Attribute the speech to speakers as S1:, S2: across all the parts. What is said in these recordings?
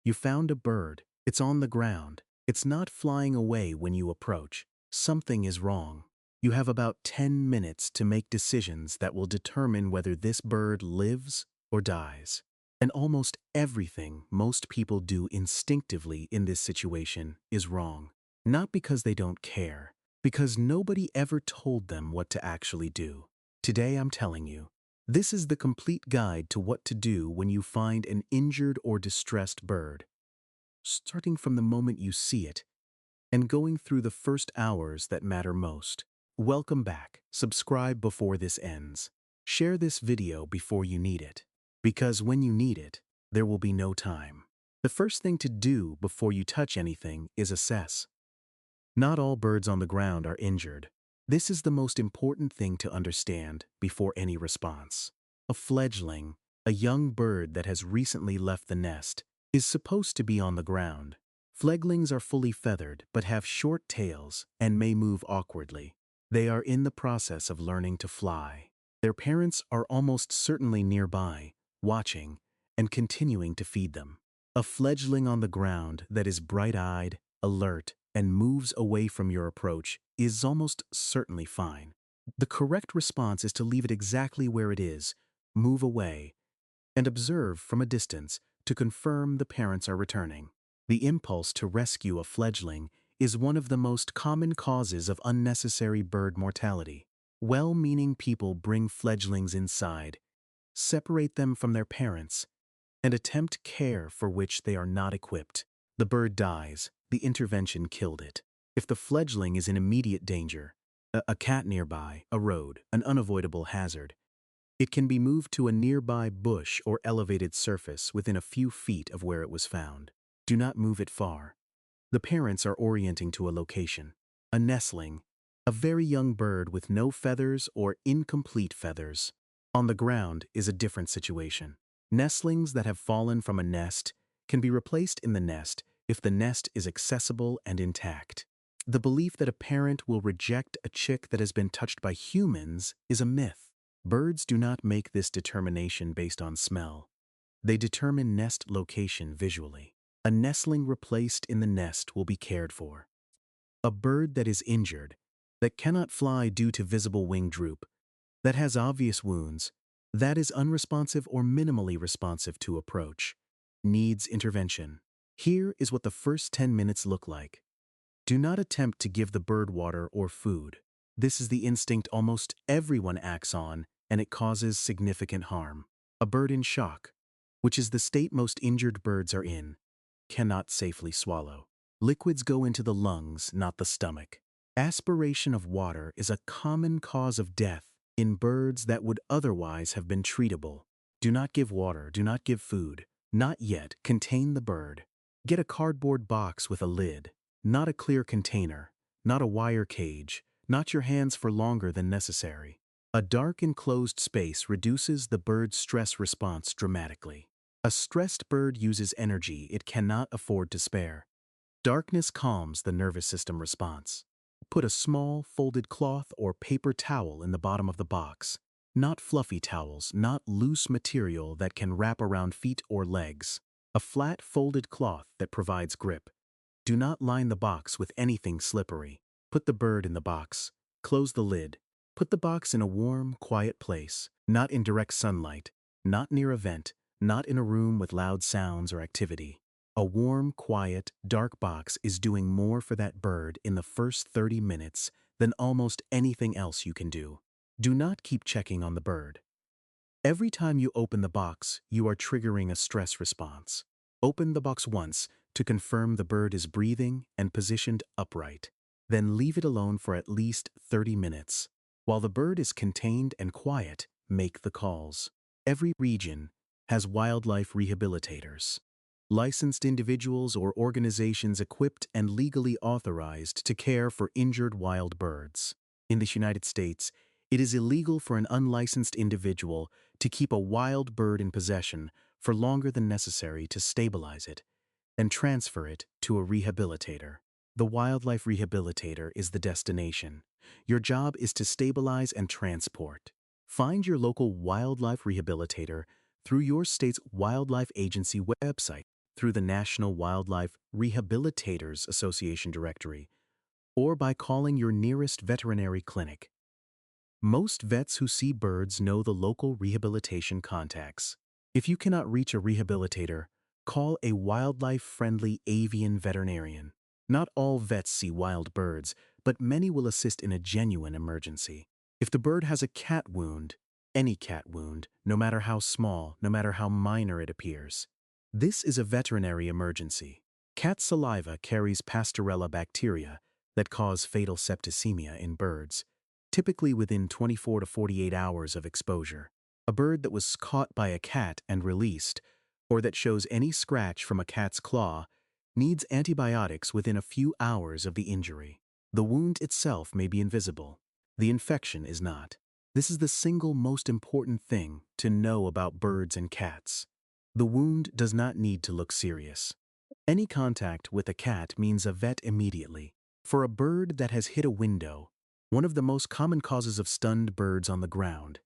S1: You found a bird. It's on the ground. It's not flying away when you approach. Something is wrong. You have about 10 minutes to make decisions that will determine whether this bird lives or dies. And almost everything most people do instinctively in this situation is wrong. Not because they don't care, because nobody ever told them what to actually do. Today I'm telling you, this is the complete guide to what to do when you find an injured or distressed bird. Starting from the moment you see it, and going through the first hours that matter most. Welcome back. Subscribe before this ends. Share this video before you need it. Because when you need it, there will be no time. The first thing to do before you touch anything is assess. Not all birds on the ground are injured. This is the most important thing to understand before any response. A fledgling, a young bird that has recently left the nest, is supposed to be on the ground. Fledglings are fully feathered but have short tails and may move awkwardly. They are in the process of learning to fly. Their parents are almost certainly nearby, watching, and continuing to feed them. A fledgling on the ground that is bright-eyed, alert, and moves away from your approach is almost certainly fine. The correct response is to leave it exactly where it is, move away, and observe from a distance to confirm the parents are returning. The impulse to rescue a fledgling is one of the most common causes of unnecessary bird mortality. Well-meaning people bring fledglings inside, separate them from their parents, and attempt care for which they are not equipped. The bird dies. The intervention killed it. If the fledgling is in immediate danger, a cat nearby, a road, an unavoidable hazard, it can be moved to a nearby bush or elevated surface within a few feet of where it was found. Do not move it far. The parents are orienting to a location. A nestling, a very young bird with no feathers or incomplete feathers. On the ground is a different situation. Nestlings that have fallen from a nest can be replaced in the nest if the nest is accessible and intact. The belief that a parent will reject a chick that has been touched by humans is a myth. Birds do not make this determination based on smell. They determine nest location visually. A nestling replaced in the nest will be cared for. A bird that is injured, that cannot fly due to visible wing droop, that has obvious wounds, that is unresponsive or minimally responsive to approach, needs intervention. Here is what the first 10 minutes look like. Do not attempt to give the bird water or food. This is the instinct almost everyone acts on, and it causes significant harm. A bird in shock, which is the state most injured birds are in, cannot safely swallow. Liquids go into the lungs, not the stomach. Aspiration of water is a common cause of death in birds that would otherwise have been treatable. Do not give water, do not give food. Not yet. Contain the bird. Get a cardboard box with a lid, not a clear container, not a wire cage, not your hands for longer than necessary. A dark enclosed space reduces the bird's stress response dramatically. A stressed bird uses energy it cannot afford to spare. Darkness calms the nervous system response. Put a small, folded cloth or paper towel in the bottom of the box. Not fluffy towels, not loose material that can wrap around feet or legs. A flat, folded cloth that provides grip. Do not line the box with anything slippery. Put the bird in the box. Close the lid. Put the box in a warm, quiet place, not in direct sunlight, not near a vent, not in a room with loud sounds or activity. A warm, quiet, dark box is doing more for that bird in the first 30 minutes than almost anything else you can do. Do not keep checking on the bird. Every time you open the box, you are triggering a stress response. Open the box once to confirm the bird is breathing and positioned upright. Then leave it alone for at least 30 minutes. While the bird is contained and quiet, make the calls. Every region has wildlife rehabilitators, licensed individuals or organizations equipped and legally authorized to care for injured wild birds. In the United States, it is illegal for an unlicensed individual to keep a wild bird in possession for longer than necessary to stabilize it and transfer it to a rehabilitator. The wildlife rehabilitator is the destination. Your job is to stabilize and transport. Find your local wildlife rehabilitator through your state's wildlife agency website. through the National Wildlife Rehabilitators Association directory or by calling your nearest veterinary clinic. Most vets who see birds know the local rehabilitation contacts. If you cannot reach a rehabilitator, call a wildlife-friendly avian veterinarian. Not all vets see wild birds, but many will assist in a genuine emergency. If the bird has a cat wound, any cat wound, no matter how small, no matter how minor it appears, this is a veterinary emergency. Cat saliva carries Pastorella bacteria that cause fatal septicemia in birds, typically within 24 to 48 hours of exposure. A bird that was caught by a cat and released, or that shows any scratch from a cat's claw, needs antibiotics within a few hours of the injury. The wound itself may be invisible. The infection is not. This is the single most important thing to know about birds and cats. The wound does not need to look serious. Any contact with a cat means a vet immediately. For a bird that has hit a window, one of the most common causes of stunned birds on the ground,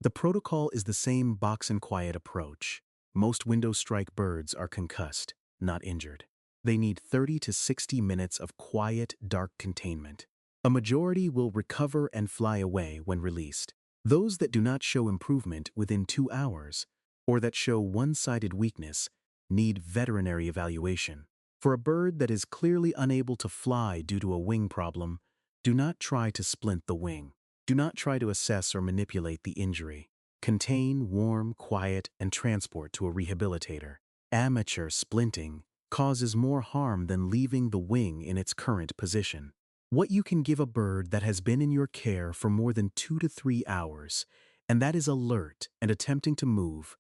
S1: the protocol is the same box and quiet approach. Most window strike birds are concussed, not injured. They need 30 to 60 minutes of quiet, dark containment. A majority will recover and fly away when released. Those that do not show improvement within 2 hours, or that show one-sided weakness, need veterinary evaluation. For a bird that is clearly unable to fly due to a wing problem, do not try to splint the wing. Do not try to assess or manipulate the injury. Contain, warm, quiet, and transport to a rehabilitator. Amateur splinting causes more harm than leaving the wing in its current position. What you can give a bird that has been in your care for more than 2 to 3 hours, and that is alert and attempting to move,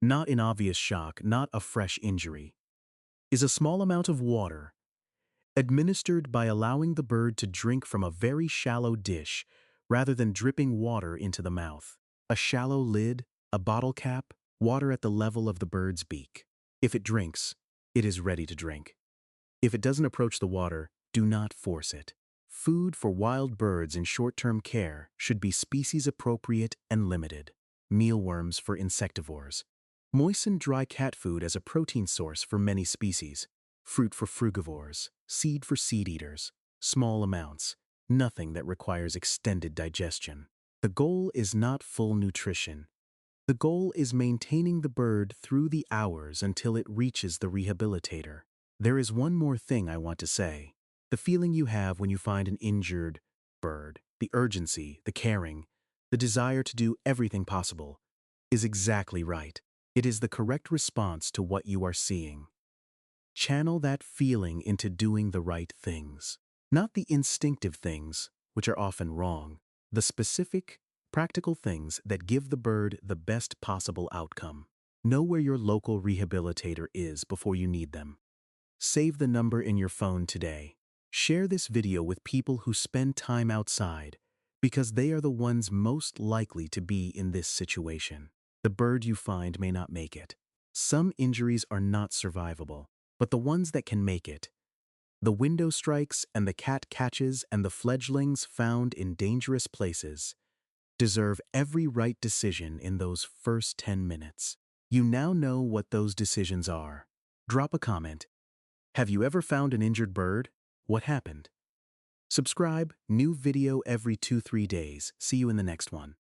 S1: not in obvious shock, not a fresh injury, is a small amount of water, administered by allowing the bird to drink from a very shallow dish rather than dripping water into the mouth. A shallow lid, a bottle cap, water at the level of the bird's beak. If it drinks, it is ready to drink. If it doesn't approach the water, do not force it. Food for wild birds in short-term care should be species-appropriate and limited. Mealworms for insectivores. Moisten dry cat food as a protein source for many species. Fruit for frugivores. Seed for seed eaters. Small amounts. Nothing that requires extended digestion. The goal is not full nutrition. The goal is maintaining the bird through the hours until it reaches the rehabilitator. There is one more thing I want to say. The feeling you have when you find an injured bird, the urgency, the caring, the desire to do everything possible, is exactly right. It is the correct response to what you are seeing. Channel that feeling into doing the right things. Not the instinctive things, which are often wrong. The specific, practical things that give the bird the best possible outcome. Know where your local rehabilitator is before you need them. Save the number in your phone today. Share this video with people who spend time outside because they are the ones most likely to be in this situation. The bird you find may not make it. Some injuries are not survivable, but the ones that can make it, the window strikes and the cat catches and the fledglings found in dangerous places, deserve every right decision in those first 10 minutes. You now know what those decisions are. Drop a comment. Have you ever found an injured bird? What happened? Subscribe, new video every 2-3 days. See you in the next one.